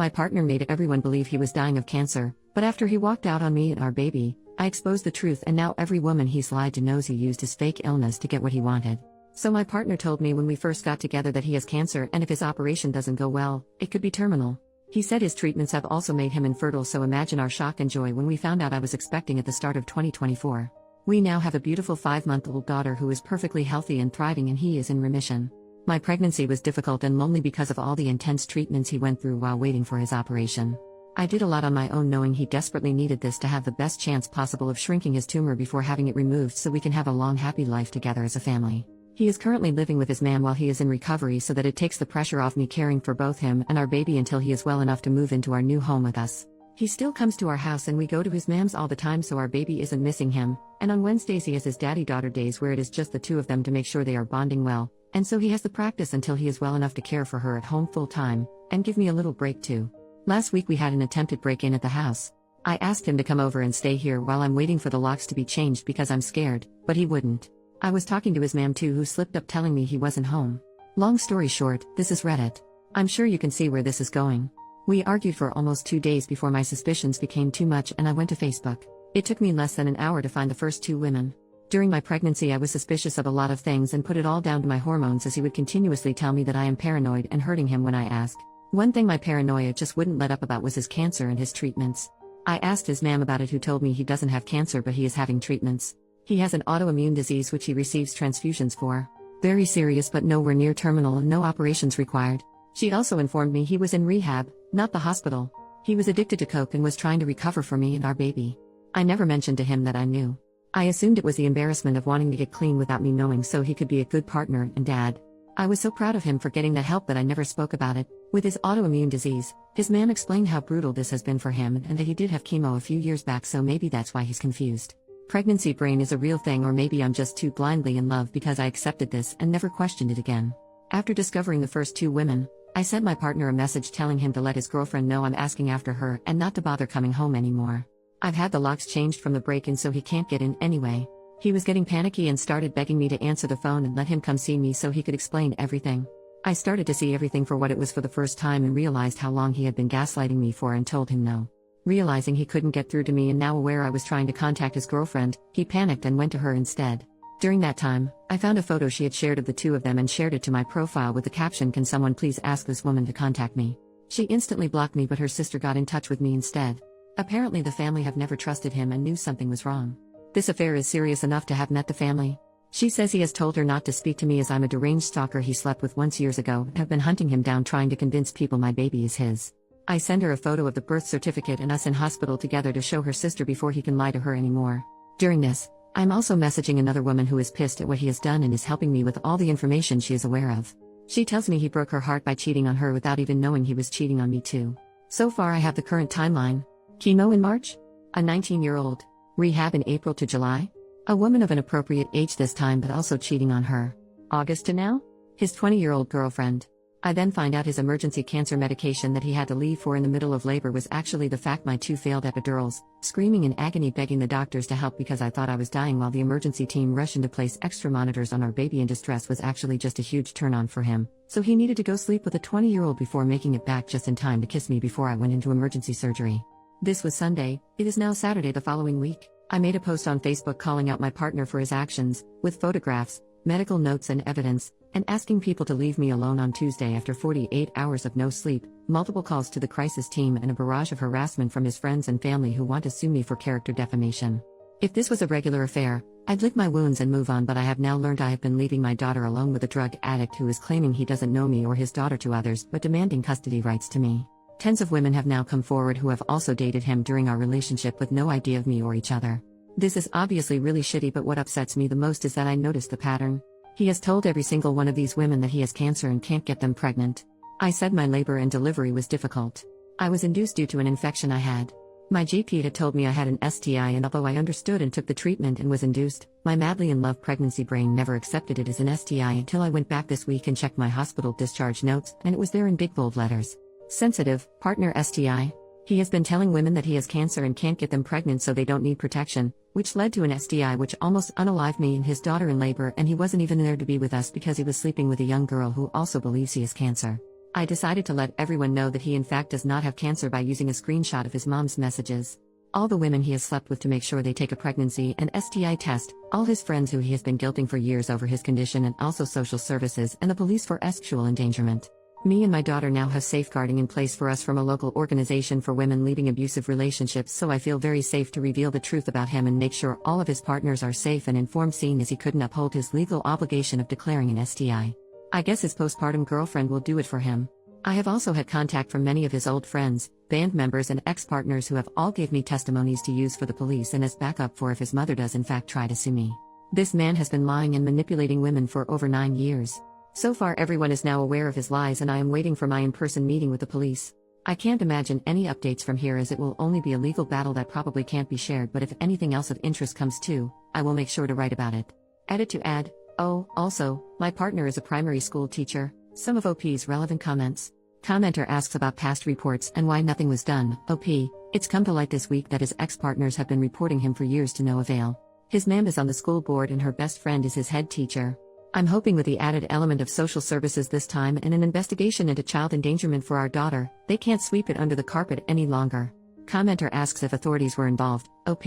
My partner made everyone believe he was dying of cancer, but after he walked out on me and our baby, I exposed the truth, and now every woman he's lied to knows he used his fake illness to get what he wanted. So my partner told me when we first got together that he has cancer, and if his operation doesn't go well, it could be terminal. He said his treatments have also made him infertile, so imagine our shock and joy when we found out I was expecting at the start of 2024. We now have a beautiful 5-month-old daughter who is perfectly healthy and thriving, and he is in remission. My pregnancy was difficult and lonely because of all the intense treatments he went through while waiting for his operation. I did a lot on my own, knowing he desperately needed this to have the best chance possible of shrinking his tumor before having it removed so we can have a long happy life together as a family. He is currently living with his mom while he is in recovery so that it takes the pressure off me caring for both him and our baby until he is well enough to move into our new home with us. He still comes to our house and we go to his mom's all the time so our baby isn't missing him, and on Wednesdays he has his daddy-daughter days where it is just the two of them to make sure they are bonding well, and so he has the practice until he is well enough to care for her at home full time, and give me a little break too. Last week we had an attempted break-in at the house. I asked him to come over and stay here while I'm waiting for the locks to be changed because I'm scared, but he wouldn't. I was talking to his mom too, who slipped up telling me he wasn't home. Long story short, this is Reddit. I'm sure you can see where this is going. We argued for almost 2 days before my suspicions became too much and I went to Facebook. It took me less than an hour to find the first 2 women. During my pregnancy I was suspicious of a lot of things and put it all down to my hormones, as he would continuously tell me that I am paranoid and hurting him when I asked. One thing my paranoia just wouldn't let up about was his cancer and his treatments. I asked his mom about it, who told me he doesn't have cancer but he is having treatments. He has an autoimmune disease which he receives transfusions for. Very serious but nowhere near terminal and no operations required. She also informed me he was in rehab, not the hospital. He was addicted to coke and was trying to recover for me and our baby. I never mentioned to him that I knew. I assumed it was the embarrassment of wanting to get clean without me knowing so he could be a good partner and dad. I was so proud of him for getting the help that I never spoke about it. With his autoimmune disease, his man explained how brutal this has been for him and that he did have chemo a few years back, so maybe that's why he's confused. Pregnancy brain is a real thing, or maybe I'm just too blindly in love because I accepted this and never questioned it again. After discovering the first 2 women, I sent my partner a message telling him to let his girlfriend know I'm asking after her and not to bother coming home anymore. I've had the locks changed from the break-in so he can't get in anyway. He was getting panicky and started begging me to answer the phone and let him come see me so he could explain everything. I started to see everything for what it was for the first time and realized how long he had been gaslighting me for, and told him no. Realizing he couldn't get through to me and now aware I was trying to contact his girlfriend, he panicked and went to her instead. During that time, I found a photo she had shared of the 2 of them and shared it to my profile with the caption, "Can someone please ask this woman to contact me?" She instantly blocked me, but her sister got in touch with me instead. Apparently the family have never trusted him and knew something was wrong. This affair is serious enough to have met the family. She says he has told her not to speak to me as I'm a deranged stalker he slept with once years ago and have been hunting him down trying to convince people my baby is his. I send her a photo of the birth certificate and us in hospital together to show her sister before he can lie to her anymore. During this, I'm also messaging another woman who is pissed at what he has done and is helping me with all the information she is aware of. She tells me he broke her heart by cheating on her without even knowing he was cheating on me too. So far I have the current timeline. Chemo in March? A 19-year-old. Rehab in April to July? A woman of an appropriate age this time but also cheating on her. August to now? His 20-year-old girlfriend. I then find out his emergency cancer medication that he had to leave for in the middle of labor was actually the fact my 2 failed epidurals, screaming in agony begging the doctors to help because I thought I was dying while the emergency team rushed in to place extra monitors on our baby in distress was actually just a huge turn-on for him, so he needed to go sleep with a 20-year-old before making it back just in time to kiss me before I went into emergency surgery. This was Sunday, it is now Saturday the following week. I made a post on Facebook calling out my partner for his actions, with photographs, medical notes and evidence, and asking people to leave me alone on Tuesday after 48 hours of no sleep, multiple calls to the crisis team and a barrage of harassment from his friends and family who want to sue me for character defamation. If this was a regular affair, I'd lick my wounds and move on, but I have now learned I have been leaving my daughter alone with a drug addict who is claiming he doesn't know me or his daughter to others but demanding custody rights to me. Tens of women have now come forward who have also dated him during our relationship with no idea of me or each other. This is obviously really shitty, but what upsets me the most is that I noticed the pattern. He has told every single one of these women that he has cancer and can't get them pregnant. I said my labor and delivery was difficult. I was induced due to an infection I had. My GP had told me I had an STI, and although I understood and took the treatment and was induced, my madly in love pregnancy brain never accepted it as an STI until I went back this week and checked my hospital discharge notes, and it was there in big bold letters. Sensitive, partner STI. He has been telling women that he has cancer and can't get them pregnant so they don't need protection, which led to an STI which almost unalived me and his daughter in labor, and he wasn't even there to be with us because he was sleeping with a young girl who also believes he has cancer. I decided to let everyone know that he in fact does not have cancer by using a screenshot of his mom's messages. All the women he has slept with to make sure they take a pregnancy and STI test, all his friends who he has been guilting for years over his condition, and also social services and the police for sexual endangerment. Me and my daughter now have safeguarding in place for us from a local organization for women leaving abusive relationships, so I feel very safe to reveal the truth about him and make sure all of his partners are safe and informed, seeing as he couldn't uphold his legal obligation of declaring an STI. I guess his postpartum girlfriend will do it for him. I have also had contact from many of his old friends, band members and ex-partners who have all gave me testimonies to use for the police and as backup for if his mother does in fact try to sue me. This man has been lying and manipulating women for over 9 years. So far everyone is now aware of his lies and I am waiting for my in-person meeting with the police. I can't imagine any updates from here as it will only be a legal battle that probably can't be shared, but if anything else of interest comes too, I will make sure to write about it. Edit to add. Oh, also, my partner is a primary school teacher. Some of OP's relevant comments. Commenter asks about past reports and why nothing was done. OP, it's come to light this week that his ex-partners have been reporting him for years to no avail. His mom is on the school board and her best friend is his head teacher. I'm hoping with the added element of social services this time and an investigation into child endangerment for our daughter, they can't sweep it under the carpet any longer. Commenter asks if authorities were involved. OP,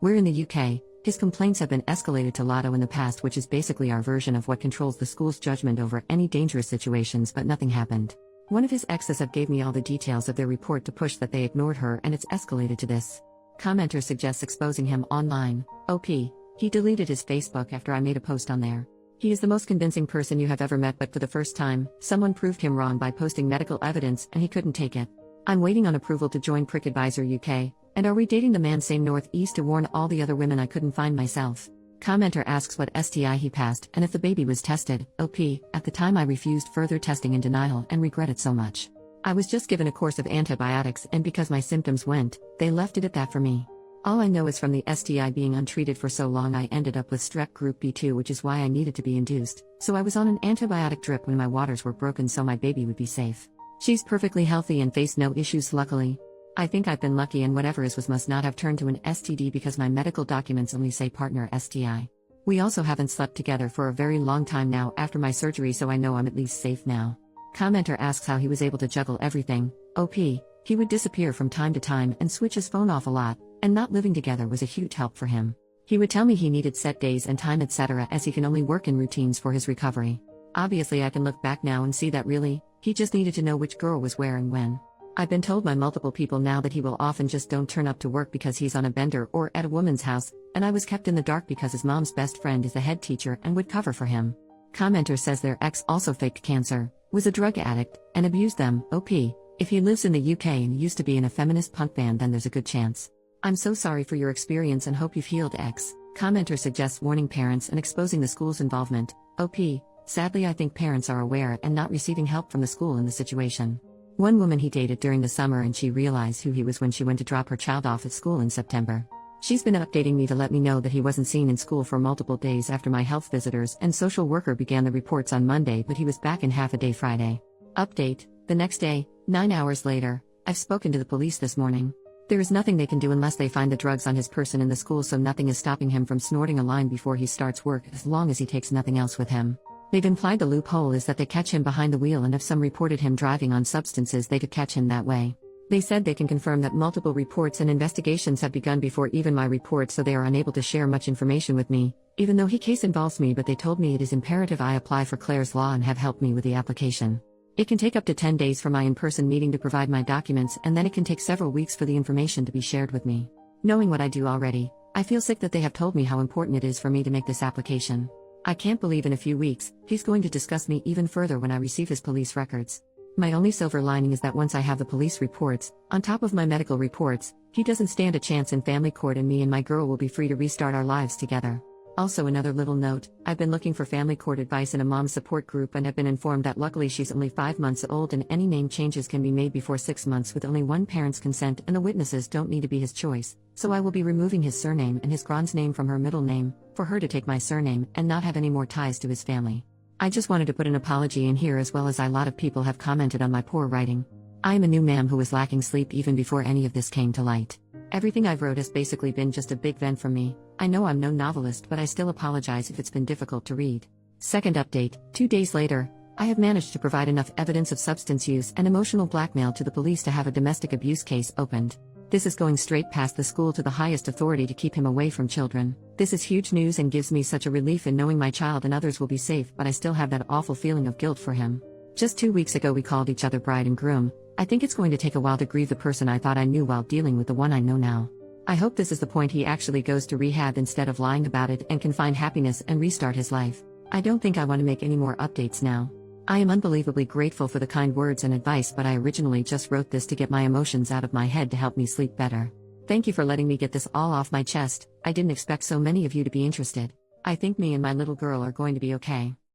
we're in the UK. His complaints have been escalated to Lotto in the past, which is basically our version of what controls the school's judgment over any dangerous situations, but nothing happened. One of his exes have gave me all the details of their report to push that they ignored her and it's escalated to this. Commenter suggests exposing him online. OP, he deleted his Facebook after I made a post on there. He is the most convincing person you have ever met, but for the first time, someone proved him wrong by posting medical evidence and he couldn't take it. I'm waiting on approval to join Prick Advisor UK, and are we dating the man same northeast to warn all the other women I couldn't find myself. Commenter asks what STI he passed and if the baby was tested. OP, at the time I refused further testing in denial and regret it so much. I was just given a course of antibiotics and because my symptoms went, they left it at that for me. All I know is from the STI being untreated for so long I ended up with strep group B2, which is why I needed to be induced, so I was on an antibiotic drip when my waters were broken so my baby would be safe. She's perfectly healthy and faced no issues luckily. I think I've been lucky and whatever is was must not have turned to an STD because my medical documents only say partner STI. We also haven't slept together for a very long time now after my surgery, so I know I'm at least safe now. Commenter asks how he was able to juggle everything. OP, he would disappear from time to time and switch his phone off a lot, and not living together was a huge help for him. He would tell me he needed set days and time etc. as he can only work in routines for his recovery. Obviously I can look back now and see that really, he just needed to know which girl was where and when. I've been told by multiple people now that he will often just don't turn up to work because he's on a bender or at a woman's house, and I was kept in the dark because his mom's best friend is the head teacher and would cover for him. Commenter says their ex also faked cancer, was a drug addict, and abused them. OP, if he lives in the UK and used to be in a feminist punk band then there's a good chance. I'm so sorry for your experience and hope you've healed. X. Commenter suggests warning parents and exposing the school's involvement. OP, sadly I think parents are aware and not receiving help from the school in the situation. One woman he dated during the summer and she realized who he was when she went to drop her child off at school in September. She's been updating me to let me know that he wasn't seen in school for multiple days after my health visitors and social worker began the reports on Monday, but he was back in half a day Friday. Update, the next day, 9 hours later, I've spoken to the police this morning. There is nothing they can do unless they find the drugs on his person in the school, so nothing is stopping him from snorting a line before he starts work as long as he takes nothing else with him. They've implied the loophole is that they catch him behind the wheel and if some reported him driving on substances they could catch him that way. They said they can confirm that multiple reports and investigations have begun before even my report, so they are unable to share much information with me, even though he case involves me, but they told me it is imperative I apply for Clare's Law and have helped me with the application. It can take up to 10 days for my in-person meeting to provide my documents, and then it can take several weeks for the information to be shared with me. Knowing what I do already, I feel sick that they have told me how important it is for me to make this application. I can't believe in a few weeks, he's going to discuss me even further when I receive his police records. My only silver lining is that once I have the police reports, on top of my medical reports, he doesn't stand a chance in family court and me and my girl will be free to restart our lives together. Also another little note, I've been looking for family court advice in a mom support group and have been informed that luckily she's only 5 months old and any name changes can be made before 6 months with only one parent's consent and the witnesses don't need to be his choice, so I will be removing his surname and his grand's name from her middle name, for her to take my surname and not have any more ties to his family. I just wanted to put an apology in here as well as a lot of people have commented on my poor writing. I am a new ma'am who was lacking sleep even before any of this came to light. Everything I've wrote has basically been just a big vent from me. I know I'm no novelist, but I still apologize if it's been difficult to read. Second update, 2 days later, I have managed to provide enough evidence of substance use and emotional blackmail to the police to have a domestic abuse case opened. This is going straight past the school to the highest authority to keep him away from children. This is huge news and gives me such a relief in knowing my child and others will be safe, but I still have that awful feeling of guilt for him. Just 2 weeks ago we called each other bride and groom. I think it's going to take a while to grieve the person I thought I knew while dealing with the one I know now. I hope this is the point he actually goes to rehab instead of lying about it and can find happiness and restart his life. I don't think I want to make any more updates now. I am unbelievably grateful for the kind words and advice, but I originally just wrote this to get my emotions out of my head to help me sleep better. Thank you for letting me get this all off my chest. I didn't expect so many of you to be interested. I think me and my little girl are going to be okay.